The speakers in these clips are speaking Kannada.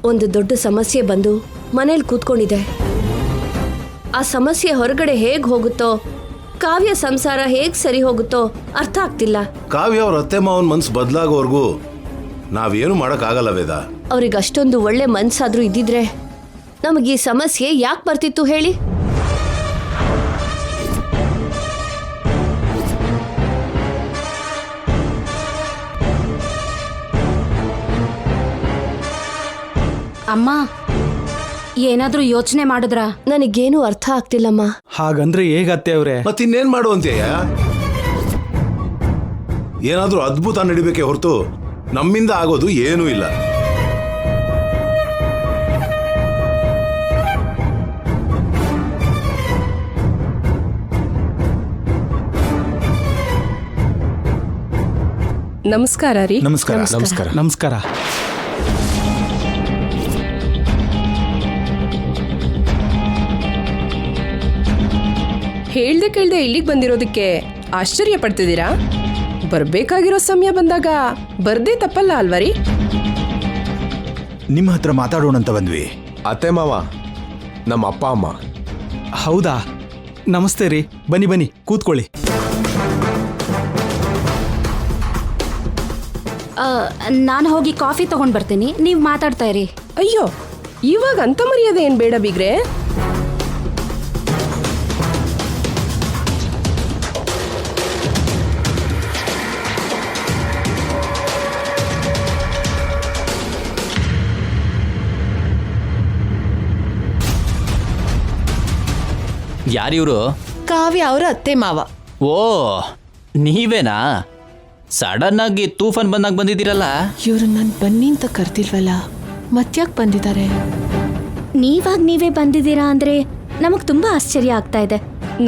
ಒಂದು ದೊಡ್ಡ ಸಮಸ್ಯೆ ಬಂದು ಮನೇಲಿ ಕೂತ್ಕೊಂಡಿದೆ. ಆ ಸಮಸ್ಯೆ ಹೊರಗಡೆ ಹೇಗ್ ಹೋಗುತ್ತೋ, ಕಾವ್ಯ ಸಂಸಾರ ಹೇಗ್ ಸರಿ ಹೋಗುತ್ತೋ ಅರ್ಥ ಆಗ್ತಿಲ್ಲ. ಕಾವ್ಯ ಅವ್ರ ಅತ್ತೆ ಮಾವನ್ ಮನ್ಸು ಬದಲಾಗೋವರೆಗೂ ನಾವೇನು ಮಾಡಕ್ಕಾಗಲ್ಲ ವೇದ. ಅವ್ರಿಗೆ ಅಷ್ಟೊಂದು ಒಳ್ಳೆ ಮನ್ಸಾದ್ರೂ ಇದ್ದಿದ್ರೆ ನಮಗೆ ಈ ಸಮಸ್ಯೆ ಯಾಕೆ ಬರ್ತಿತ್ತು ಹೇಳಿ? ಅಮ್ಮ, ಏನಾದ್ರೂ ಯೋಚನೆ ಮಾಡಿದ್ರ? ನನಗೇನು ಅರ್ಥ ಆಗ್ತಿಲ್ಲಮ್ಮ. ಹಾಗಂದ್ರೆ ಹೇಗತ್ತೆ ಅವ್ರೆ? ಮತ್ತಿನ್ನೇನ್ ಮಾಡುವಂತೆಯ? ಏನಾದ್ರೂ ಅದ್ಭುತ ನಡಿಬೇಕೆ ಹೊರತು ನಮ್ಮಿಂದ ಆಗೋದು ಏನೂ ಇಲ್ಲ. ನಮಸ್ಕಾರ ರೀ. ನಮಸ್ಕಾರ. ನಮಸ್ಕಾರ. ನಮಸ್ಕಾರ. ಹೇಳ್ದೆ ಕೇಳ್ದೆ ಇಲ್ಲಿಗೆ ಬಂದಿರೋದಕ್ಕೆ ಆಶ್ಚರ್ಯ ಪಡ್ತಿದ್ದೀರಾ? ಬರ್ಬೇಕಾಗಿರೋ ಸಮಯ ಬಂದಾಗ ಬರ್ದೇ ತಪ್ಪಲ್ಲ ಅಲ್ವರಿ? ನಿಮ್ಮ ಹತ್ರ ಮಾತಾಡೋಣ ಅಂತ ಬಂದ್ವಿ. ಅತ್ತೆ ಮಾವ, ನಮ್ಮ ಅಪ್ಪ ಅಮ್ಮ. ಹೌದಾ? ನಮಸ್ತೆ ರೀ. ಬನ್ನಿ ಬನ್ನಿ, ಕೂತ್ಕೊಳ್ಳಿ. ನಾನು ಹೋಗಿ ಕಾಫಿ ತಗೊಂಡ್ ಬರ್ತೀನಿ, ನೀವು ಮಾತಾಡ್ತಾ ಇರಿ. ಅಯ್ಯೋ, ಇವಾಗ ಅಂತ ಮರ್ಯಾದೆ ಏನ್ ಬೇಡ ಬಿಗ್ರೆ. ಯಾರಿವರು? ಕಾವ್ಯ ಅವರ ಅತ್ತೆ ಮಾವ. ಓ, ನೀವೇನಾ? ಸಡನ್ ಆಗಿ ತೂಫಾನ್ ಬಂದಾಗ ಬಂದಿದ್ದೀರಲ್ಲ. ಇವರು ನನ್ ಬನ್ನಿ ಅಂತ ಕರ್ತಿಲ್ವಲ್ಲ, ಮತ್ಯಾಕ್ ಬಂದಿದ್ದಾರೆ? ನೀವೇ ಬಂದಿದ್ದೀರಾ ಅಂದ್ರೆ ನಮಗ್ ತುಂಬಾ ಆಶ್ಚರ್ಯ ಆಗ್ತಾ ಇದೆ.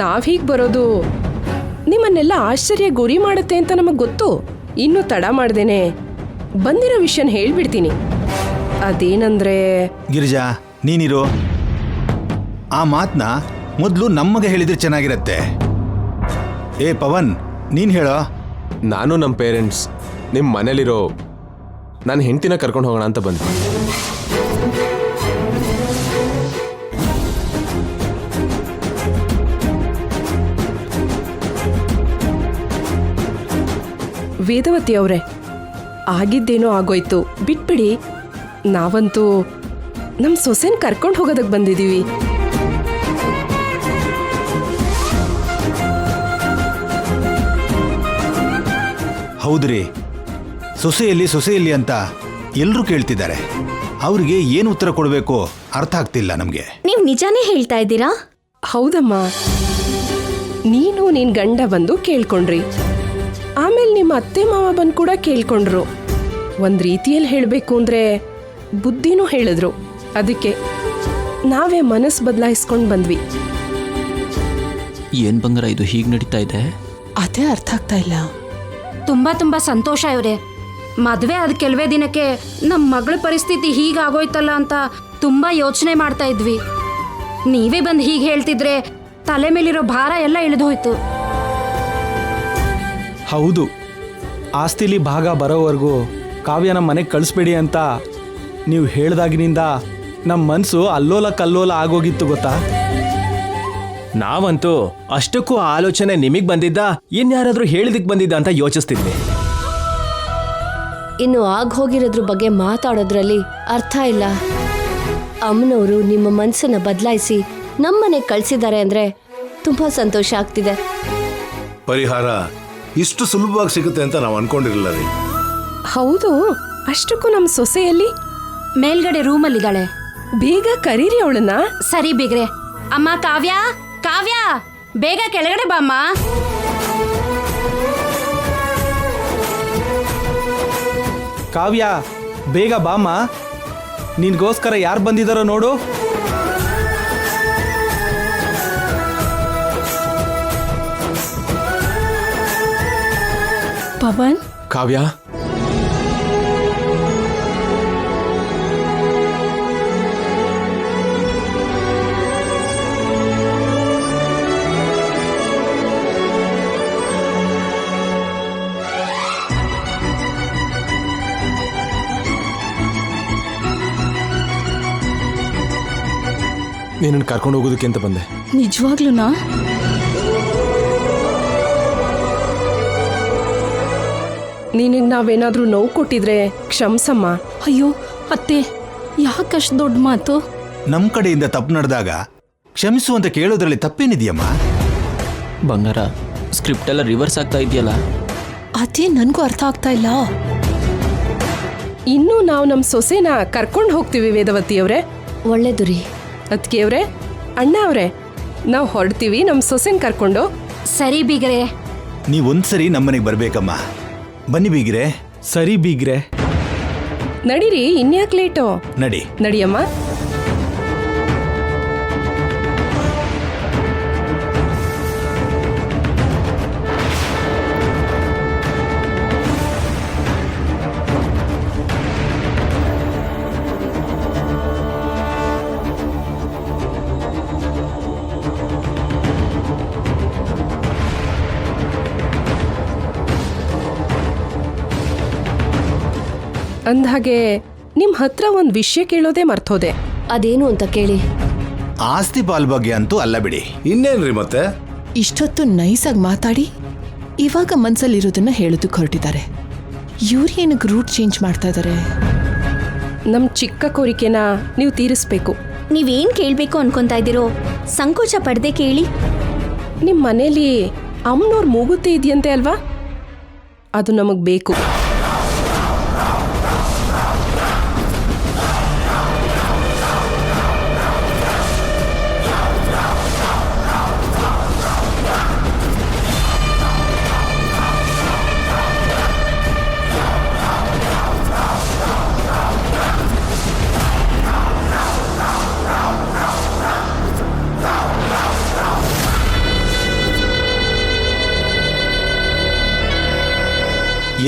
ನಾವ್ ಹೀಗ್ ಬರೋದು ನಿಮ್ಮನ್ನೆಲ್ಲ ಆಶ್ಚರ್ಯ ಗುರಿ ಮಾಡುತ್ತೆ ಅಂತ ನಮಗ್ ಗೊತ್ತು. ಇನ್ನು ತಡ ಮಾಡ್ದೇನೆ ಬಂದಿರೋ ವಿಷಯನ ಹೇಳ್ಬಿಡ್ತೀನಿ. ಅದೇನಂದ್ರೆ, ಗಿರಿಜಾ, ನೀನಿರು. ಆ ಮಾತನ್ನ ಮೊದಲು ನಮಗೆ ಹೇಳಿದ್ರೆ ಚೆನ್ನಾಗಿರತ್ತೆ. ಏ ಪವನ್, ನೀನ್ ಹೇಳೋ. ನಾನು ನಮ್ಮ ಪೇರೆಂಟ್ಸ್ ನಿಮ್ಮ ಮನೇಲಿರೋ ನನ್ನ ಹೆಂಡತಿನ ಕರ್ಕೊಂಡು ಹೋಗೋಣ ಅಂತ ಬಂದ್ವಿ. ವೇದವತಿ ಅವರೇ, ಆಗಿದ್ದೇನೋ ಆಗೋಯ್ತು, ಬಿಟ್ಬಿಡಿ. ನಾವಂತೂ ನಮ್ಮ ಸೊಸೆನ್ ಕರ್ಕೊಂಡು ಹೋಗೋದಕ್ಕೆ ಬಂದಿದ್ದೀವಿ. ಹೌದ್ರಿ, ಸೊಸೆಯಲ್ಲಿ ಅಂತ ಎಲ್ಲರೂ ಕೇಳ್ತಿದ್ದಾರೆ. ಅವ್ರಿಗೆ ಏನು ಉತ್ತರ ಕೊಡಬೇಕು ಅರ್ಥ ಆಗ್ತಿಲ್ಲ ನಮಗೆ. ನೀವು ನಿಜಾನೇ ಹೇಳ್ತಾ ಇದ್ದೀರಾ? ಹೌದಮ್ಮ, ನೀನು ನಿನ್ ಗಂಡ ಬಂದು ಕೇಳ್ಕೊಂಡ್ರಿ, ಆಮೇಲೆ ನಿಮ್ಮ ಅತ್ತೆ ಮಾವ ಬಂದು ಕೂಡ ಕೇಳ್ಕೊಂಡ್ರು. ಒಂದ್ ರೀತಿಯಲ್ಲಿ ಹೇಳಬೇಕು ಅಂದ್ರೆ ಬುದ್ಧಿನೂ ಹೇಳಿದ್ರು. ಅದಕ್ಕೆ ನಾವೇ ಮನಸ್ಸು ಬದಲಾಯಿಸ್ಕೊಂಡು ಬಂದ್ವಿ. ಏನ್ ಬಂಗಾರ ಇದು ಹೀಗೆ ನಡೀತಾ ಇದೆ? ಅದೇ ಅರ್ಥ ಆಗ್ತಾ ಇಲ್ಲ. ತುಂಬಾ ಸಂತೋಷ ಇವ್ರೆ. ಮದ್ವೆ ಆದ ಕೆಲವೇ ದಿನಕ್ಕೆ ನಮ್ಮ ಮಗಳ ಪರಿಸ್ಥಿತಿ ಹೀಗಾಗೋಯ್ತಲ್ಲ ಅಂತ ತುಂಬಾ ಯೋಚನೆ ಮಾಡ್ತಾ ಇದ್ವಿ. ನೀವೇ ಬಂದು ಹೀಗೆ ಹೇಳ್ತಿದ್ರೆ ತಲೆ ಮೇಲಿರೋ ಭಾರ ಎಲ್ಲ ಇಳಿದೋಯ್ತು. ಹೌದು, ಆಸ್ತಿಲಿ ಭಾಗ ಬರೋವರೆಗೂ ಕಾವ್ಯನ ಮನೆಗೆ ಕಳಿಸ್ಬೇಡಿ ಅಂತ ನೀವು ಹೇಳ್ದಾಗಿನಿಂದ ನಮ್ಮ ಮನಸ್ಸು ಅಲ್ಲೋಲ ಕಲ್ಲೋಲ ಆಗೋಗಿತ್ತು ಗೊತ್ತಾ? ನಾವಂತೂ ಅಷ್ಟಕ್ಕೂ ಆಲೋಚನೆ ನಿಮಗ್ ಬಂದಿದ್ದ, ಇನ್ಯಾರಾದ್ರೂ ಹೇಳಿದಕ್ಕೆ ಬಂದಿದ್ದ ಅಂತ ಯೋಚಿಸ್ತಿದ್ವಿ. ಇನ್ನು ಹೋಗಿರೋದ್ರ ಬಗ್ಗೆ ಮಾತಾಡೋದ್ರಲ್ಲಿ ಅರ್ಥ ಇಲ್ಲ. ಅಮ್ಮನವರು ನಿಮ್ಮ ಮನಸ್ಸನ್ನ ಬದಲಾಯಿಸಿ ನಮ್ಮನೆ ಕಳ್ಸಿದ್ದಾರೆ ಅಂದ್ರೆ ತುಂಬಾ ಸಂತೋಷ ಆಗ್ತಿದೆ. ಪರಿಹಾರ ಇಷ್ಟು ಸುಲಭವಾಗಿ ಸಿಗುತ್ತೆ ಅಂತ ನಾವು ಅನ್ಕೊಂಡಿರಲಿಲ್ಲ ರೀ. ಹೌದು, ಅಷ್ಟಕ್ಕೂ ನಮ್ಮ ಸೊಸೆಯಲ್ಲಿ ಮೇಲ್ಗಡೆ ರೂಮಲ್ಲಿದ್ದಾಳೆ. ಬೇಗ ಕರೀರಿ ಅವಳನ್ನ. ಸರಿ ಬಿಗ್ರೆ. ಅಮ್ಮ ಕಾವ್ಯ, ಕಾವ್ಯ, ಬೇಗ ಕೆಳಗಡೆ ಬಾಮ್ಮ. ಕಾವ್ಯ, ಬೇಗ ಬಾಮ್ಮ. ನಿನ್ಗೋಸ್ಕರ ಯಾರು ಬಂದಿದ್ದಾರೋ ನೋಡು. ಪವನ್, ಕಾವ್ಯ, ನೀನನ್ನು ಕರ್ಕೊಂಡು ಹೋಗೋದಕ್ಕೆ ಅಂತ ಬಂದೆ. ನಿಜವಾಗ್ಲೂನಾ? ನಿನಗೆ ನಾವೇನಾದ್ರೂ ನೋವು ಕೊಟ್ಟಿದ್ರೆ ಕ್ಷಮ್ಸಮ್ಮ. ಅಯ್ಯೋ ಅತ್ತೆ, ಯಾಕಷ್ಟು ದೊಡ್ಡ ಮಾತು? ನಮ್ಮ ಕಡೆಯಿಂದ ತಪ್ಪು ನಡೆದಾಗ ಕ್ಷಮಿಸು ಅಂತ ಕೇಳೋದ್ರಲ್ಲಿ ತಪ್ಪೇನಿದೆಯಮ್ಮ? ಬಂಗಾರ, ಸ್ಕ್ರಿಪ್ಟ್ ಎಲ್ಲ ರಿವರ್ಸ್ ಆಗ್ತಾ ಇದೆಯಲ್ಲ. ಅದೇ ನನಗೂ ಅರ್ಥ ಆಗ್ತಾ ಇಲ್ಲ. ಇನ್ನೂ ನಾವು ನಮ್ಮ ಸೊಸೆನ ಕರ್ಕೊಂಡು ಹೋಗ್ತೀವಿ ವೇದವತಿ ಅವರೇ. ಒಳ್ಳೇದು ರೀ. ಅದಕ್ಕೆ ಅವರೇ, ಅಣ್ಣ ಅವರೇ, ನಾವು ಹೊರಡ್ತೀವಿ ನಮ್ಮ ಸೊಸೆನ ಕರ್ಕೊಂಡು. ಸರಿ ಬೀಗ್ರೆ. ನೀವೊಂದ್ಸರಿ ನಮ್ಮನೆಗೆ ಬರ್ಬೇಕಮ್ಮ. ಬನ್ನಿ ಬೀಗ್ರೆ. ಸರಿ ಬೀಗ್ರೆ. ನಡೀರಿ, ಇನ್ಯಾಕೆ ಲೇಟು? ನಡಿ. ನಡಿಯಮ್ಮ. ಅಂದ್ಹಾಗೆ ನಿಮ್ಮ ಹತ್ರ ಒಂದು ವಿಷಯ ಕೇಳೋದೇ ಮರ್ತೋದೆ. ಅದೇನು ಅಂತ ಕೇಳಿ. ಆಸ್ತಿ ಪಾಲ್ ಬಗ್ಗೆ ಅಂತೂ ಅಲ್ಲ ಬಿಡಿ. ಇನ್ನೇನ್ರಿ ಮತ್ತೆ? ಇಷ್ಟೊತ್ತು ನೈಸಾಗಿ ಮಾತಾಡಿ ಇವಾಗ ಮನ್ಸಲ್ಲಿರೋದನ್ನ ಹೇಳೋದಕ್ಕೆ ಹೊರಟಿದ್ದಾರೆ. ಇವ್ರು ಏನಕ್ಕೆ ರೂಟ್ ಚೇಂಜ್ ಮಾಡ್ತಾ ಇದ್ದಾರೆ? ನಮ್ಮ ಚಿಕ್ಕ ಕೋರಿಕೆನ ನೀವು ತೀರಿಸ್ಬೇಕು. ನೀವೇನ್ ಕೇಳ್ಬೇಕು ಅನ್ಕೊಂತಾ ಇದ್ದೀರೋ ಸಂಕೋಚ ಪಡ್ದೆ ಕೇಳಿ. ನಿಮ್ಮ ಮನೇಲಿ ಅಮ್ಮನವ್ರ ಮೂಗುತ್ತೆ ಇದೆಯಂತೆ ಅಲ್ವಾ? ಅದು ನಮಗೆ ಬೇಕು.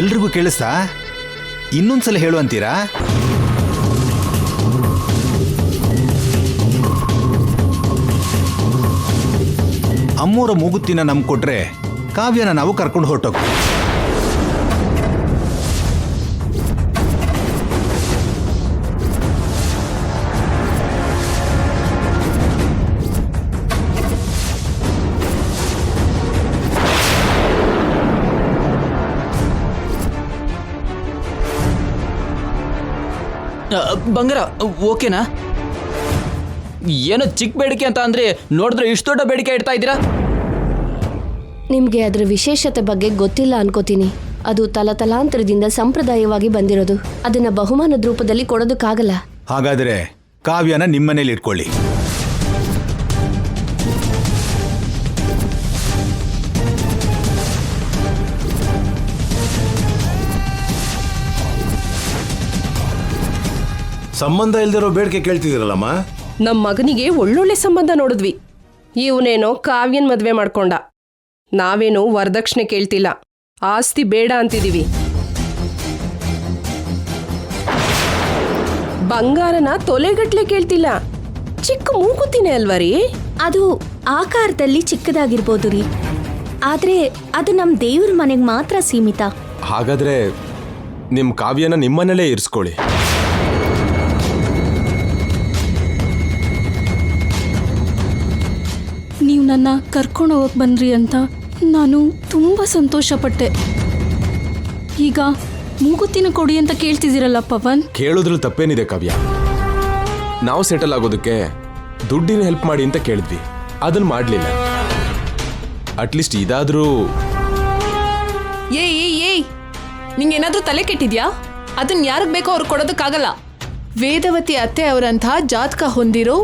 ಎಲ್ರಿಗೂ ಕೇಳಿಸ್ತಾ? ಇನ್ನೊಂದ್ಸಲ ಹೇಳು ಅಂತೀರಾ? ಅಮ್ಮೋರ ಮೂಗುತ್ತಿನ ನಮ್ಗೆ ಕೊಟ್ರೆ ಕಾವ್ಯನ ನಾವು ಕರ್ಕೊಂಡು ಹೊರಟೋಗ್ತೀವಿ. ಬಂಗಾರ, ಓಕೆನಾ? ಏನೋ ಚಿಕ್ಕ ಬೇಡಿಕೆ ಅಂತ ಅಂದ್ರೆ ನೋಡಿದ್ರೆ ಇಷ್ಟು ದೊಡ್ಡ ಬೇಡಿಕೆ ಇಡ್ತಾ ಇದ್ದೀರಾ. ನಿಮ್ಗೆ ಅದರ ವಿಶೇಷತೆ ಬಗ್ಗೆ ಗೊತ್ತಿಲ್ಲ ಅನ್ಕೋತೀನಿ. ಅದು ತಲತಲಾಂತರದಿಂದ ಸಂಪ್ರದಾಯವಾಗಿ ಬಂದಿರೋದು. ಅದನ್ನ ಬಹುಮಾನದ ರೂಪದಲ್ಲಿ ಕೊಡೋದಕ್ಕಾಗಲ್ಲ. ಹಾಗಾದ್ರೆ ಕಾವ್ಯನ ನಿಮ್ಮನೇಲಿ ಇಟ್ಕೊಳ್ಳಿ. ಸಂಬಂಧ ಇಲ್ದಿರೋ ಬೇಡಿಕೆ ಕೇಳ್ತಿದ್ದೀರಲ್ಲಮ್ಮ? ನಮ್ಮ ಮಗನಿಗೆ ಒಳ್ಳೊಳ್ಳೆ ಸಂಬಂಧ ನೋಡಿದ್ವಿ. ಇವನೇನೋ ಕಾವ್ಯನ್ ಮದ್ವೆ ಮಾಡ್ಕೊಂಡ. ನಾವೇನೋ ವರದಕ್ಷಿಣೆ ಕೇಳ್ತಿಲ್ಲ, ಆಸ್ತಿ ಬೇಡ ಅಂತಿದೀವಿ. ಬಂಗಾರನ ತೊಲೆಗಟ್ಲೆ ಕೇಳ್ತಿಲ್ಲ, ಚಿಕ್ಕ ಮೂಗುತ್ತಿನೇ ಅಲ್ವಾ ರೀ? ಅದು ಆಕಾರದಲ್ಲಿ ಚಿಕ್ಕದಾಗಿರ್ಬೋದು ರೀ, ಆದ್ರೆ ಅದು ನಮ್ ದೇವ್ರ ಮನೆಗೆ ಮಾತ್ರ ಸೀಮಿತ. ಹಾಗಾದ್ರೆ ನಿಮ್ಮ ಕಾವ್ಯನ ನಿಮ್ಮನೇಲೇ ಇರಿಸ್ಕೊಳ್ಳಿ. ನೀವು ನನ್ನ ಕರ್ಕೊಂಡು ಹೋಗಕ್ಕೆ ಬಂದ್ರಿ ಅಂತ ನಾನು ತುಂಬ ಸಂತೋಷಪಟ್ಟೆ. ಈಗ ಮೂಗುತ್ತಿನ ಕೊಡಿ ಅಂತ ಕೇಳ್ತಿದ್ದೀರಲ್ಲ ಪವನ್. ಕೇಳೋದ್ರಲ್ಲಿ ತಪ್ಪೇನಿದೆ ಕಾವ್ಯ? ನಾವು ಸೆಟಲ್ ಆಗೋದಕ್ಕೆ ದುಡ್ಡಿನ ಹೆಲ್ಪ್ ಮಾಡಿ ಅಂತ ಕೇಳಿದ್ವಿ, ಅದನ್ನ ಮಾಡಲಿಲ್ಲ. ಅಟ್ಲೀಸ್ಟ್ ಇದಾದ್ರೂ. ಏಯ್ ನಿಂಗೇನಾದ್ರೂ ತಲೆ ಕೆಟ್ಟಿದ್ಯಾ? ಅದನ್ನ ಯಾರಿಗೆ ಬೇಕೋ ಅವ್ರಿಗೆ ಕೊಡೋದಕ್ಕಾಗಲ್ಲ. ವೇದವತಿ ಅತ್ತೆ ಅವರಂತಹ ಜಾತಕ ಹೊಂದಿರೋ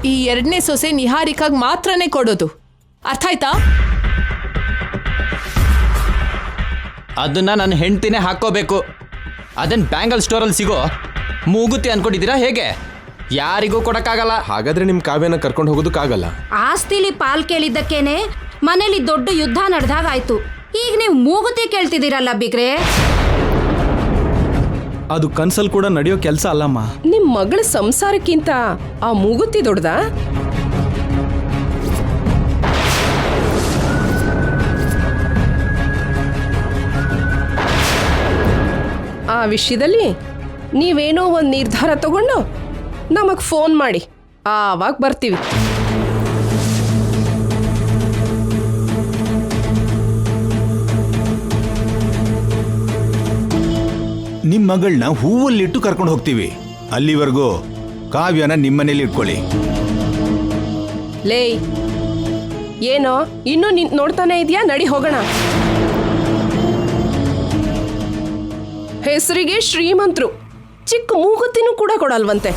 ಈ ಎರಡನೇ ಸೊಸೆ ನಿಹಾರಿಕಾಗ್ ಮಾತ್ರನೇ ಕೊಡೋದು. ಅರ್ಥ ಆಯ್ತಾ? ಅದನ್ನ ನನ್ನ ಹೆಂಡ್ತಿನೇ ಹಾಕೋಬೇಕು. ಅದನ್ನ ಬ್ಯಾಂಗಲ್ ಸ್ಟೋರಲ್ಲಿ ಸಿಗೋ ಮೂಗುತಿ ಅನ್ಕೊಂಡಿದ್ದೀರಾ ಹೇಗೆ? ಯಾರಿಗೂ ಕೊಡಕ್ಕಾಗಲ್ಲ. ಹಾಗಾದ್ರೆ ನಿಮ್ ಕಾವ್ಯನ ಕರ್ಕೊಂಡು ಹೋಗೋದಕ್ಕಾಗಲ್ಲ. ಆಸ್ತಿಲಿ ಪಾಲ್ ಕೇಳಿದ್ದಕ್ಕೇನೆ ಮನೇಲಿ ದೊಡ್ಡ ಯುದ್ಧ ನಡೆದಾಗಾಯ್ತು. ಈಗ ನೀವು ಮೂಗುತಿ ಕೇಳ್ತಿದ್ದೀರಲ್ಲ ಬಿಗ್ರೆ. ಅದು ಕನ್ಸಲ್ ಕೂಡ ನಡೆಯೋ ಕೆಲಸ ಅಲ್ಲಮ್ಮ. ನಿಮ್ ಮಗಳ ಸಂಸಾರಕ್ಕಿಂತ ಆ ಮೂಗುತ್ತಿ ದೊಡ್ಡದ? ಆ ವಿಷಯದಲ್ಲಿ ನೀವೇನೋ ಒಂದು ನಿರ್ಧಾರ ತಗೊಂಡು ನಮಗ್ ಫೋನ್ ಮಾಡಿ ಆವಾಗ ಬರ್ತೀವಿ. ನಿಮ್ಮ ಮಗಳನ್ನ ಹೂವಲ್ಲಿಟ್ಟು ಕರ್ಕೊಂಡು ಹೋಗ್ತೀವಿ. ಅಲ್ಲಿವರೆಗೂ ಕಾವ್ಯನ ನಿಮ್ಮನೇಲಿ ಇಟ್ಕೊಳ್ಳಿ. ಲೇ ಏನೋ ಇನ್ನೂ ನಿಂತ್ ನೋಡ್ತಾನೆ ಇದೆಯಾ? ನಡಿ ಹೋಗೋಣ. ಹೆಸರಿಗೆ ಶ್ರೀಮಂತರು, ಚಿಕ್ಕ ಮೂಗುತ್ತಿನೂ ಕೂಡ ಕೊಡಲ್ವಂತೆ.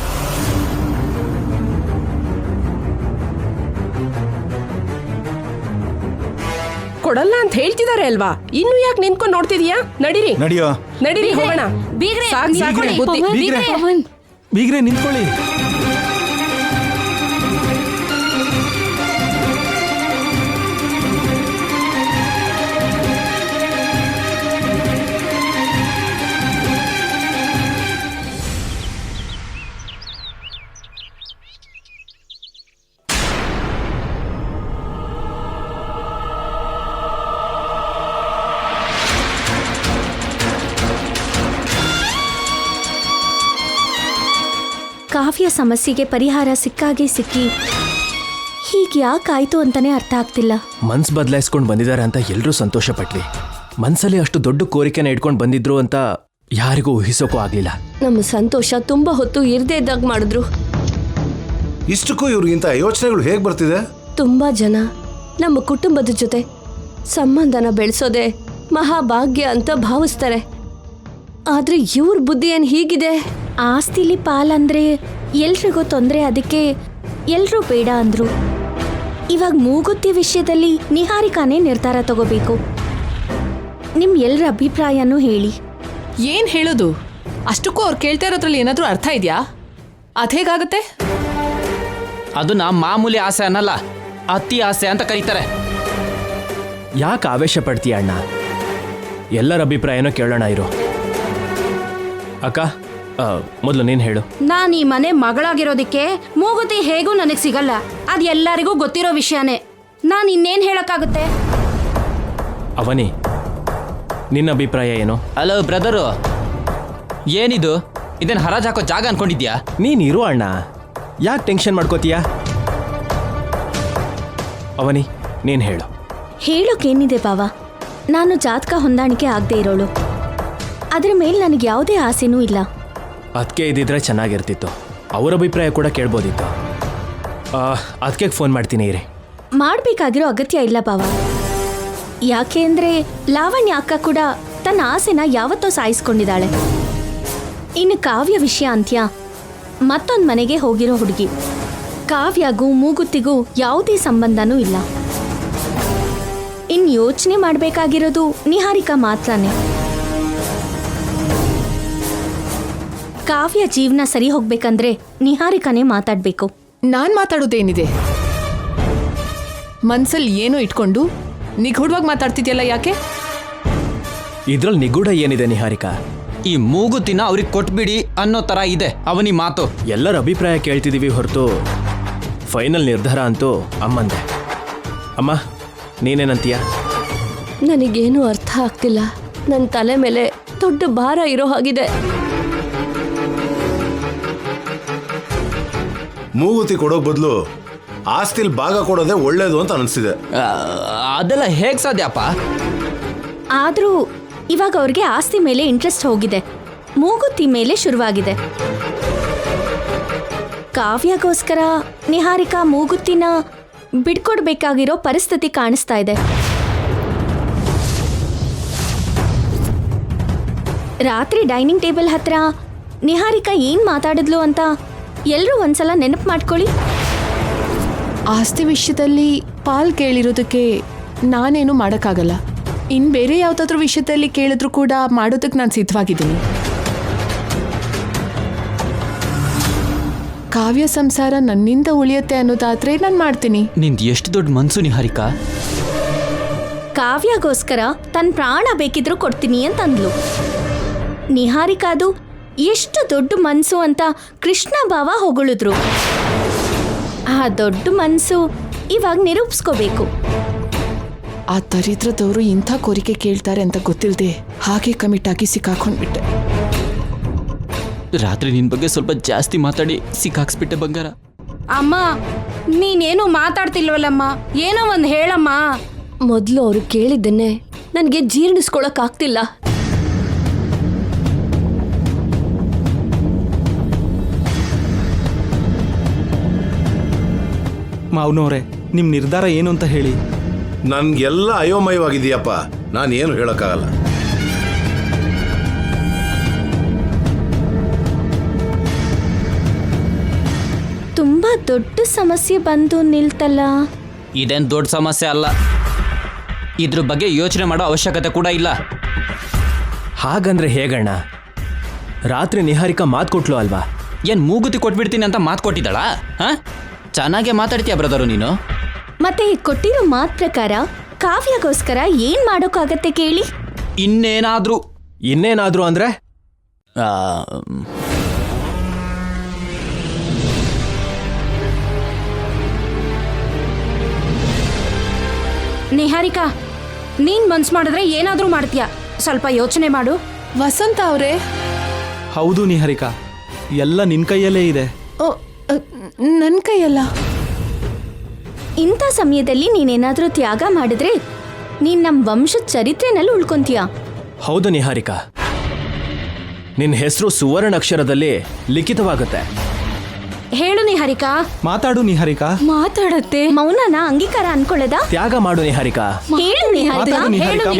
ಕೊಡಲ್ಲ ಅಂತ ಹೇಳ್ತಿದ್ದಾರೆ ಅಲ್ವಾ? ಇನ್ನು ಯಾಕೆ ನಿಂತ್ಕೊಂಡು ನೋಡ್ತಿದೀಯಾ? ನಡೀರಿ ನಡಿಯೋ. ನಡೀರಿ ಹೋಗೋಣ. ಬೀಗ್ರೆ, ಸಾಕ್ ಸಾಕು ಬೀಗ್ರೆ, ಬುದ್ಧಿ. ಬೀಗ್ರೆ ಬೀಗ್ರೆ ನಿಂತ್ಕೊಳ್ಳಿ. ಕಾವ್ಯ ಸಮಸ್ಯೆಗೆ ಪರಿಹಾರ ಸಿಕ್ಕಾಗೆ ಸಿಕ್ಕಿ ಹೀಗೆ ಯಾಕಾಯ್ತು ಅಂತಾನೆ ಅರ್ಥ ಆಗ್ತಿಲ್ಲ. ಮನ್ಸು ಬದಲಾಯಿಸ್ಕೊಂಡು ಬಂದಿದ್ದಾರೆ ಅಂತ ಎಲ್ಲರೂ ಸಂತೋಷ ಪಟ್ವಿ. ಮನ್ಸಲ್ಲಿ ಅಷ್ಟು ದೊಡ್ಡ ಕೋರಿಕೆನ ಇಟ್ಕೊಂಡು ಬಂದಿದ್ರು ಅಂತ ಯಾರಿಗೂ ಊಹಿಸೋಕೂ ಆಗ್ಲಿಲ್ಲ. ನಮ್ಮ ಸಂತೋಷ ತುಂಬಾ ಹೊತ್ತು ಇರ್ದೇ ಇದ್ದಾಗ ಮಾಡಿದ್ರು. ಇಷ್ಟಕ್ಕೂ ಇವ್ರಿಗಿಂತ ಯೋಚನೆಗಳು ಹೇಗೆ ಬರ್ತಿದೆ? ತುಂಬಾ ಜನ ನಮ್ಮ ಕುಟುಂಬದ ಜೊತೆ ಸಂಬಂಧನ ಬೆಳೆಸೋದೆ ಮಹಾಭಾಗ್ಯ ಅಂತ ಭಾವಿಸ್ತಾರೆ. ಆದ್ರೆ ಇವ್ರ ಬುದ್ಧಿ ಏನ್ ಹೀಗಿದೆ? ಆಸ್ತಿಲಿ ಪಾಲಂದ್ರೆ ಎಲ್ರಿಗೂ ತೊಂದರೆ, ಅದಕ್ಕೆ ಎಲ್ರೂ ಬೇಡ ಅಂದ್ರು. ಇವಾಗ ಮೂಗುತಿ ವಿಷಯದಲ್ಲಿ ನಿಹಾರಿಕಾನೇ ನಿರ್ಧಾರ ತಗೋಬೇಕು. ನಿಮ್ ಎಲ್ಲರ ಅಭಿಪ್ರಾಯನೂ ಹೇಳಿ. ಏನ್ ಹೇಳೋದು? ಅಷ್ಟಕ್ಕೂ ಅವ್ರು ಕೇಳ್ತಾ ಇರೋದ್ರಲ್ಲಿ ಏನಾದ್ರೂ ಅರ್ಥ ಇದೆಯಾ? ಅದೇಗಾಗತ್ತೆ? ಅದು ಮಾಮೂಲಿ ಆಸೆ ಅನ್ನಲ್ಲ, ಅತಿ ಆಸೆ ಅಂತ ಕರೀತಾರೆ. ಯಾಕೆ ಆವೇಶ ಪಡ್ತೀಯ ಅಣ್ಣ? ಎಲ್ಲರ ಅಭಿಪ್ರಾಯನೂ ಕೇಳೋಣ ಇರು. ಅಕ್ಕ, ಮೊದಲು ನೀನು ಹೇಳು. ನಾನು ಈ ಮನೆ ಮಗಳಾಗಿರೋದಕ್ಕೆ ಮೂಗುತಿ ಹೇಗೂ ನನಗೆ ಸಿಗಲ್ಲ. ಅದು ಎಲ್ಲರಿಗೂ ಗೊತ್ತಿರೋ ವಿಷಯನೇ. ನಾನು ಇನ್ನೇನು ಹೇಳಕ್ಕಾಗುತ್ತೆ? ಅವನಿ, ನಿನ್ನ ಅಭಿಪ್ರಾಯ ಏನು? ಹಲೋ ಬ್ರದರು, ಏನಿದು? ಇದನ್ನ ಹರಾಜ್ ಹಾಕೋ ಜಾಗ ಅನ್ಕೊಂಡಿದ್ಯಾ? ನೀನಿರು ಅಣ್ಣ, ಯಾಕೆ ಟೆನ್ಷನ್ ಮಾಡ್ಕೋತೀಯಾ? ಅವನಿ, ನೀನು ಹೇಳು. ಹೇಳೋಕೇನಿದೆ ಬಾವ, ನಾನು ಜಾತಕ ಹೊಂದಾಣಿಕೆ ಆಗದೆ ಇರೋಳು. ಅದ್ರ ಮೇಲೆ ನನಗೆ ಯಾವುದೇ ಆಸೆನೂ ಇಲ್ಲ. ಅದಕ್ಕೆ ಇದ್ದಿದ್ರೆ ಚೆನ್ನಾಗಿರ್ತಿತ್ತು. ಅವ್ರ ಅಭಿಪ್ರಾಯ ಕೂಡ ಕೇಳ್ಬೋದಿತ್ತು. ಅದಕ್ಕೆ ಫೋನ್ ಮಾಡ್ತೀನಿ ಇರಿ. ಮಾಡಬೇಕಾಗಿರೋ ಅಗತ್ಯ ಇಲ್ಲ ಬಾವ. ಯಾಕೆ ಅಂದರೆ ಲಾವಣ್ಯ ಅಕ್ಕ ಕೂಡ ತನ್ನ ಆಸೆನ ಯಾವತ್ತೋ ಸಾಯಿಸ್ಕೊಂಡಿದ್ದಾಳೆ. ಇನ್ನು ಕಾವ್ಯ ವಿಷಯ ಅಂತ್ಯ, ಮತ್ತೊಂದು ಮನೆಗೆ ಹೋಗಿರೋ ಹುಡುಗಿ. ಕಾವ್ಯಗೂ ಮೂಗುತ್ತಿಗೂ ಯಾವುದೇ ಸಂಬಂಧನೂ ಇಲ್ಲ. ಇನ್ನು ಯೋಚನೆ ಮಾಡಬೇಕಾಗಿರೋದು ನಿಹಾರಿಕಾ ಮಾತ್ರನೇ. ಕಾವ್ಯ ಜೀವನ ಸರಿ ಹೋಗ್ಬೇಕಂದ್ರೆ ನಿಹಾರಿಕಾನೇ ಮಾತಾಡ್ಬೇಕು. ನಾನ್ ಮಾತಾಡೋದೇನಿದೆ? ಮನ್ಸಲ್ಲಿ ಏನೋ ಇಟ್ಕೊಂಡು ನಿಗೂಢವಾಗಿ ಮಾತಾಡ್ತಿದ್ಯಲ್ಲ, ಯಾಕೆ? ಇದ್ರಲ್ಲಿ ನಿಗೂಢ ಏನಿದೆ ನಿಹಾರಿಕಾ? ಈ ಮೂಗುತಿನ ಅವ್ರಿಗೆ ಕೊಟ್ಬಿಡಿ ಅನ್ನೋ ತರ ಇದೆ ಅವನಿ ಮಾತು. ಎಲ್ಲರ ಅಭಿಪ್ರಾಯ ಕೇಳ್ತಿದೀವಿ ಹೊರತು ಫೈನಲ್ ನಿರ್ಧಾರ ಅಂತೂ ಅಮ್ಮಂದೆ. ಅಮ್ಮ, ನೀನೇನಂತೀಯ? ನನಗೇನು ಅರ್ಥ ಆಗ್ತಿಲ್ಲ. ನನ್ನ ತಲೆ ಮೇಲೆ ದೊಡ್ಡ ಭಾರ ಇರೋ ಹಾಗಿದೆ. ಮೂಗುತಿ ಕೊಡೋಕ್ ಬದಲು ಆಸ್ತಿಲ್ ಭಾಗ ಕೊಡೋದೇ ಒಳ್ಳೇದು ಅಂತ ಅನಿಸ್ತಿದೆ. ಅದೆಲ್ಲ ಹೇಗ್ ಸಾಧ್ಯಪ್ಪ? ಆದರೂ ಇವಾಗ ಅವ್ರಿಗೆ ಆಸ್ತಿ ಮೇಲೆ ಇಂಟ್ರೆಸ್ಟ್ ಹೋಗಿದೆ, ಮೂಗುತಿ ಮೇಲೆ ಶುರುವಾಗಿದೆ. ಕಾವ್ಯಗೋಸ್ಕರ ನಿಹಾರಿಕಾ ಮೂಗುತ್ತಿನ ಬಿಡ್ಕೊಡ್ಬೇಕಾಗಿರೋ ಪರಿಸ್ಥಿತಿ ಕಾಣಿಸ್ತಾ ಇದೆ. ರಾತ್ರಿ ಡೈನಿಂಗ್ ಟೇಬಲ್ ಹತ್ರ ನಿಹಾರಿಕಾ ಏನ್ ಮಾತಾಡಿದ್ಲು ಅಂತ ಎಲ್ಲರೂ ಒಂದ್ಸಲ ನೆನಪು ಮಾಡ್ಕೊಳ್ಳಿ. ಆಸ್ತಿ ವಿಷಯದಲ್ಲಿ ಪಾಲ್ ಕೇಳಿರೋದಕ್ಕೆ ನಾನೇನು ಮಾಡೋಕ್ಕಾಗಲ್ಲ. ಇನ್ನು ಬೇರೆ ಯಾವುದಾದ್ರೂ ವಿಷಯದಲ್ಲಿ ಕೇಳಿದ್ರು ಕೂಡ ಮಾಡೋದಕ್ಕೆ ನಾನು ಸಿದ್ಧವಾಗಿದ್ದೀನಿ. ಕಾವ್ಯ ಸಂಸಾರ ನನ್ನಿಂದ ಉಳಿಯುತ್ತೆ ಅನ್ನೋದಾದ್ರೆ ನಾನು ಮಾಡ್ತೀನಿ. ನಿಂದು ಎಷ್ಟು ದೊಡ್ಡ ಮನ್ಸು ನಿಹಾರಿಕಾ. ಕಾವ್ಯಗೋಸ್ಕರ ತನ್ನ ಪ್ರಾಣ ಬೇಕಿದ್ರೂ ಕೊಡ್ತೀನಿ ಅಂತಂದ್ಲು. ನಿಹಾರಿಕಾದು ಎಷ್ಟು ದೊಡ್ಡ ಮನ್ಸು ಅಂತ ಕೃಷ್ಣ ಭಾವ ಹೊಗಳಿದ್ರು. ಆ ದೊಡ್ಡ ಮನ್ಸು ಇವಾಗ ನಿರೂಪಿಸ್ಕೋಬೇಕು. ಆ ದರಿದ್ರದವರು ಇಂಥ ಕೋರಿಕೆ ಕೇಳ್ತಾರೆ ಅಂತ ಗೊತ್ತಿಲ್ಲದೆ ಹಾಗೆ ಕಮಿಟ್ ಆಗಿ ಸಿಕ್ಕಾಕೊಂಡ್ಬಿಟ್ಟೆ. ರಾತ್ರಿ ನಿನ್ ಬಗ್ಗೆ ಸ್ವಲ್ಪ ಜಾಸ್ತಿ ಮಾತಾಡಿ ಸಿಕ್ಕಾಕ್ಸ್ಬಿಟ್ಟೆ ಬಂಗಾರ. ಅಮ್ಮ ನೀನೇನು ಮಾತಾಡ್ತಿಲ್ವಲ್ಲಮ್ಮ, ಏನೋ ಒಂದು ಹೇಳಮ್ಮ. ಮೊದಲು ಅವರು ಕೇಳಿದ್ದನ್ನೇ ನನಗೆ ಜೀರ್ಣಿಸ್ಕೊಳಕ್ ಆಗ್ತಿಲ್ಲ. ಮಾವನವ್ರೆ, ನಿಮ್ಮ ನಿರ್ಧಾರ ಏನು ಅಂತ ಹೇಳಿ. ನನ್ಗೆಲ್ಲ ಅಯೋಮಯವಾಗಿದೆಯಪ್ಪ, ನಾನೇನು ಹೇಳಕ್ಕಾಗಲ್ಲ. ತುಂಬಾ ದೊಡ್ಡ ಸಮಸ್ಯೆ ಬಂದು ನಿಲ್ತಲ್ಲ. ಇದೇನು ದೊಡ್ಡ ಸಮಸ್ಯೆ ಅಲ್ಲ, ಇದ್ರ ಬಗ್ಗೆ ಯೋಚನೆ ಮಾಡೋ ಅವಶ್ಯಕತೆ ಕೂಡ ಇಲ್ಲ. ಹಾಗಂದ್ರೆ ಹೇಗಣ್ಣ? ರಾತ್ರಿ ನಿಹಾರಿಕಾ ಮಾತು ಕೊಟ್ಲು ಅಲ್ವಾ? ಏನು ಮೂಗುತಿ ಕೊಟ್ಬಿಡ್ತೀನಿ ಅಂತ ಮಾತು ಕೊಟ್ಟಿದ್ದಾಳಾ? ಹಾಂ, ಚೆನ್ನಾಗೇ ಮಾತಾಡ್ತೀಯ ಬ್ರದರು ನೀನು. ಮತ್ತೆ ಕೊಟ್ಟಿರೋ ಮಾತ್ ಪ್ರಕಾರ ಕಾವ್ಯಗೋಸ್ಕರ ಏನ್ ಮಾಡೋಕ್ಕಾಗತ್ತೆ ಕೇಳಿ? ಇನ್ನೇನಾದ್ರೂ ಅಂದ್ರೆ ನಿಹಾರಿಕಾ, ನೀನ್ ಮನ್ಸ್ ಮಾಡಿದ್ರೆ ಏನಾದ್ರೂ ಮಾಡ್ತೀಯ. ಸ್ವಲ್ಪ ಯೋಚನೆ ಮಾಡು. ವಸಂತ ಅವರೇ. ಹೌದು ನಿಹಾರಿಕಾ, ಎಲ್ಲ ನಿನ್ನ ಕೈಯಲ್ಲೇ ಇದೆ. ನನ್ನ ಕೈಯಲ್ಲ. ಇಂಥ ಸಮಯದಲ್ಲಿ ನೀನೇನಾದ್ರೂ ತ್ಯಾಗ ಮಾಡಿದ್ರೆ ನೀನ್ ನಮ್ ವಂಶದ ಚರಿತ್ರೆನಲ್ಲಿ ಉಳ್ಕೊಂತೀಯ. ಹೌದು ನಿಹಾರಿಕಾ, ನಿನ್ನ ಹೆಸರು ಸುವರ್ಣ ಅಕ್ಷರದಲ್ಲಿ ಲಿಖಿತವಾಗುತ್ತೆ. ಹೇಳು ನಿಹಾರಿಕಾ. ಮಾತಾಡು ನಿಹಾರಿಕಾ. ಮಾತಾಡತ್ತೆ. ಮೌನನ ಅಂಗೀಕಾರ ಅನ್ಕೊಳ್ಳದ? ತ್ಯಾಗ ಮಾಡು ನಿಹಾರಿಕಾ. ಹೇಳು ನಿಹಾರಿಕಾ. ಮಾತಾಡು ನಿಹಾರಿಕಾ,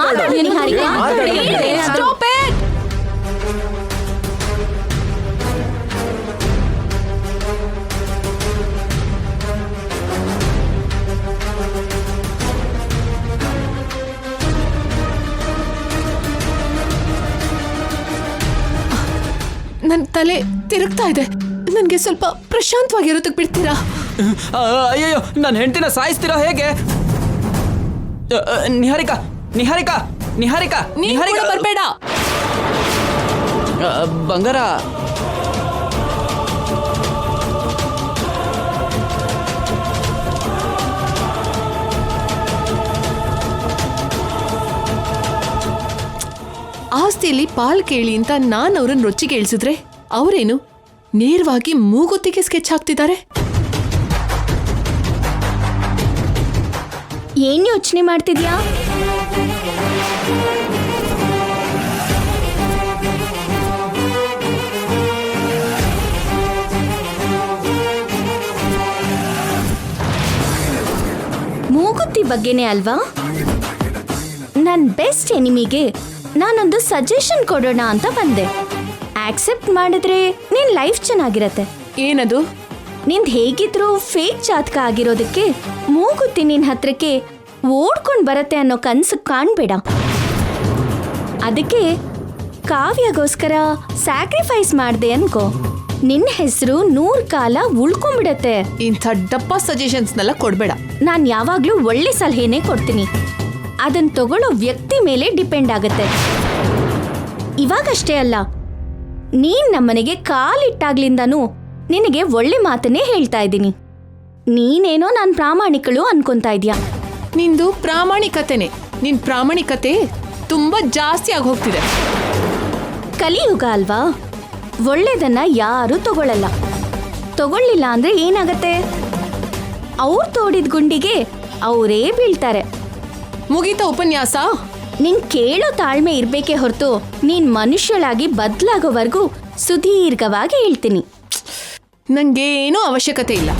ಮಾತಾಡು ನಿಹಾರಿಕಾ. Stop it! ನನ್ನ ತಲೆ ತಿರುಗ್ತಾ ಇದೆ. ನನಗೆ ಸ್ವಲ್ಪ ಪ್ರಶಾಂತವಾಗಿರೋದಕ್ಕೆ ಬಿಡ್ತೀರಾ? ಅಯ್ಯಯ್ಯೋ, ನನ್ನ ಹೆಂಡತಿನ ಸಾಯಿಸ್ತೀರಾ ಹೇಗೆ? ನಿಹಾರಿಕಾ, ನಿಹಾರಿಕಾ, ನಿಹಾರಿಕಾ, ನಿಹಾರಿಕಾ ಬರಬೇಡ. ಬಂಗಾರ, ಆಸ್ತಿಯಲ್ಲಿ ಪಾಲ್ ಕೇಳಿ ಅಂತ ನಾನು ಅವ್ರನ್ನ ರೊಚ್ಚಿಗೆ ಇಳಿಸಿದ್ರೆ ಅವರೇನು ನೇರವಾಗಿ ಮೂಗುತ್ತಿಗೆ ಸ್ಕೆಚ್ ಹಾಕ್ತಿದ್ದಾರೆ. ಏನ್ ಯೋಚನೆ ಮಾಡ್ತಿದ್ಯಾ? ಮೂಗುತಿ ಬಗ್ಗೆನೇ ಅಲ್ವಾ? ನನ್ ಬೆಸ್ಟ್ ಎನಿಮಿಗೆ ನಾನೊಂದು ಸಜೆಷನ್ ಕೊಡೋಣ ಅಂತ ಬಂದೆ. ಆಕ್ಸೆಪ್ಟ್ ಮಾಡಿದ್ರೆ ನಿನ್ ಲೈಫ್ ಚೆನ್ನಾಗಿರತ್ತೆ. ಏನದು? ನಿಂದ್ ಹೇಗಿದ್ರು ಫೇಕ್ ಜಾತಕ ಆಗಿರೋದಕ್ಕೆ ಮೂಗುತಿ ನಿನ್ ಹತ್ರಕ್ಕೆ ಓಡ್ಕೊಂಡ್ ಬರತ್ತೆ ಅನ್ನೋ ಕನ್ಸು ಕಾಣ್ಬೇಡ. ಅದಕ್ಕೆ ಕಾವ್ಯಗೋಸ್ಕರ ಸ್ಯಾಕ್ರಿಫೈಸ್ ಮಾಡ್ದೆ ಅನ್ಕೋ, ನಿನ್ನ ಹೆಸರು 100 ಕಾಲ ಉಳ್ಕೊಂಡ್ಬಿಡತ್ತೆ. ಇಂಥ ಡಪ್ಪ ಸಜೆಷನ್ಸ್ನೆಲ್ಲ ಕೊಡ್ಬೇಡ. ನಾನ್ ಯಾವಾಗ್ಲೂ ಒಳ್ಳೆ ಸಲಹೆನೇ ಕೊಡ್ತೀನಿ. ಅದನ್ನ ತಗೊಳ್ಳೋ ವ್ಯಕ್ತಿ ಮೇಲೆ ಡಿಪೆಂಡ್ ಆಗತ್ತೆ. ಇವಾಗಷ್ಟೇ ಅಲ್ಲ, ನೀನ್ ನಮ್ಮನೆಗೆ ಕಾಲಿಟ್ಟಾಗ್ಲಿಂದನೂ ನಿನಗೆ ಒಳ್ಳೆ ಮಾತನ್ನೇ ಹೇಳ್ತಾ ಇದ್ದೀನಿ. ನೀನೇನೋ ನಾನ್ ಪ್ರಾಮಾಣಿಕಳು ಅನ್ಕೊಂತಾ ಇದ್ಯಾ. ನಿಂದು ಪ್ರಾಮಾಣಿಕತೆನೆ. ನಿನ್ ಪ್ರಾಮಾಣಿಕತೆ ತುಂಬಾ ಜಾಸ್ತಿ ಆಗಿ ಹೋಗ್ತಿದೆ. ಕಲಿಯುಗ ಅಲ್ವಾ? ಒಳ್ಳೇದನ್ನ ಯಾರು ತಗೊಳ್ಳಲ್ಲ. ತಗೊಳ್ಳಿಲ್ಲ ಅಂದ್ರೆ ಏನಾಗತ್ತೆ? ಅವ್ರು ತೋಡಿದ ಗುಂಡಿಗೆ ಅವರೇ ಬೀಳ್ತಾರೆ. ಮುಗೀತ ಉಪನ್ಯಾಸ? ನಿನ್ ಕೇಳೋ ತಾಳ್ಮೆ ಇರ್ಬೇಕೇ ಹೊರತು ನೀನ್ ಮನುಷ್ಯಳಾಗಿ ಬದಲಾಗೋವರೆಗೂ ಸುದೀರ್ಘವಾಗಿ ಹೇಳ್ತೀನಿ. ನಂಗೇನೂ ಅವಶ್ಯಕತೆ ಇಲ್ಲ.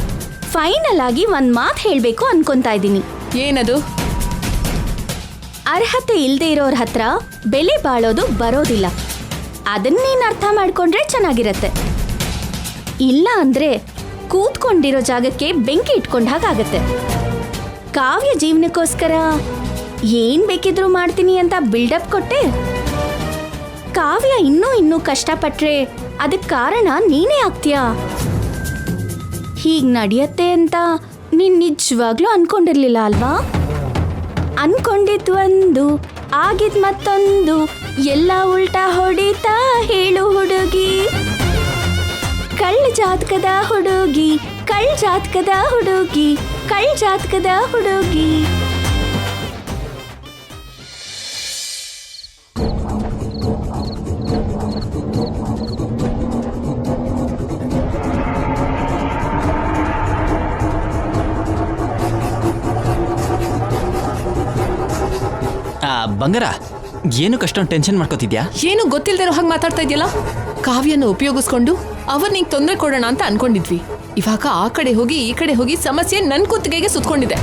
ಫೈನಲ್ ಆಗಿ ಒಂದ್ ಮಾತು ಹೇಳ್ಬೇಕು ಅನ್ಕೊಂತಾ ಇದ್ದೀನಿ. ಏನದು? ಅರ್ಹತೆ ಇಲ್ದೇ ಇರೋರ್ ಹತ್ರ ಬೆಲೆ ಬಾಳೋದು ಬರೋದಿಲ್ಲ. ಅದನ್ನ ನೀನ್ ಅರ್ಥ ಮಾಡ್ಕೊಂಡ್ರೆ ಚೆನ್ನಾಗಿರತ್ತೆ. ಇಲ್ಲ ಅಂದ್ರೆ ಕೂತ್ಕೊಂಡಿರೋ ಜಾಗಕ್ಕೆ ಬೆಂಕಿ ಇಟ್ಕೊಂಡ್ ಹಾಗಾಗತ್ತೆ. ಕಾವ್ಯ ಜೀವನಕ್ಕೋಸ್ಕರ ಏನ್ ಬೇಕಿದ್ರು ಮಾಡ್ತೀನಿ ಅಂತ ಬಿಲ್ಡಪ್ ಕೊಟ್ಟೆ. ಕಾವ್ಯ ಇನ್ನೂ ಕಷ್ಟಪಟ್ರೆ ಅದಕ್ಕೆ ಕಾರಣ ನೀನೇ ಆಗ್ತೀಯಾ. ಹೀಗ್ ನಡೆಯತ್ತೆ ಅಂತ ನೀನ್ ನಿಜವಾಗ್ಲೂ ಅನ್ಕೊಂಡಿರ್ಲಿಲ್ಲ ಅಲ್ವಾ? ಅನ್ಕೊಂಡಿದ್ ಒಂದು ಆಗಿದ್ ಮತ್ತೊಂದು, ಎಲ್ಲ ಉಲ್ಟಾ ಹೊಡಿತಾ ಹೇಳು ಹುಡುಗಿ. ಕಳ್ಳ ಜಾತಕದ ಹುಡುಗಿ, ಕಳ್ಳ ಜಾತಕದ ಹುಡುಗಿ, ಕಳ್ಳ ಜಾತಕದ ಹುಡುಗಿ. ಬಂಗಾರ ಏನು ಕಷ್ಟೊಂದು ಟೆನ್ಷನ್ ಮಾಡ್ಕೋತಿದ್ಯಾ? ಏನು ಗೊತ್ತಿಲ್ದಿರೋ ಹಾಗೆ ಮಾತಾಡ್ತಾ ಇದೆಯಲ್ಲ. ಕಾವ್ಯನ ಉಪಯೋಗಿಸ್ಕೊಂಡು ಅವ್ರು ನಿಂಗೆ ತೊಂದರೆ ಕೊಡೋಣ ಅಂತ ಅನ್ಕೊಂಡಿದ್ವಿ. ಇವಾಗ ಆ ಕಡೆ ಹೋಗಿ ಈ ಕಡೆ ಹೋಗಿ ಸಮಸ್ಯೆ ನನ್ನ ಕುತ್ತಿಗೆಗೆ ಸುತ್ಕೊಂಡಿದೆ.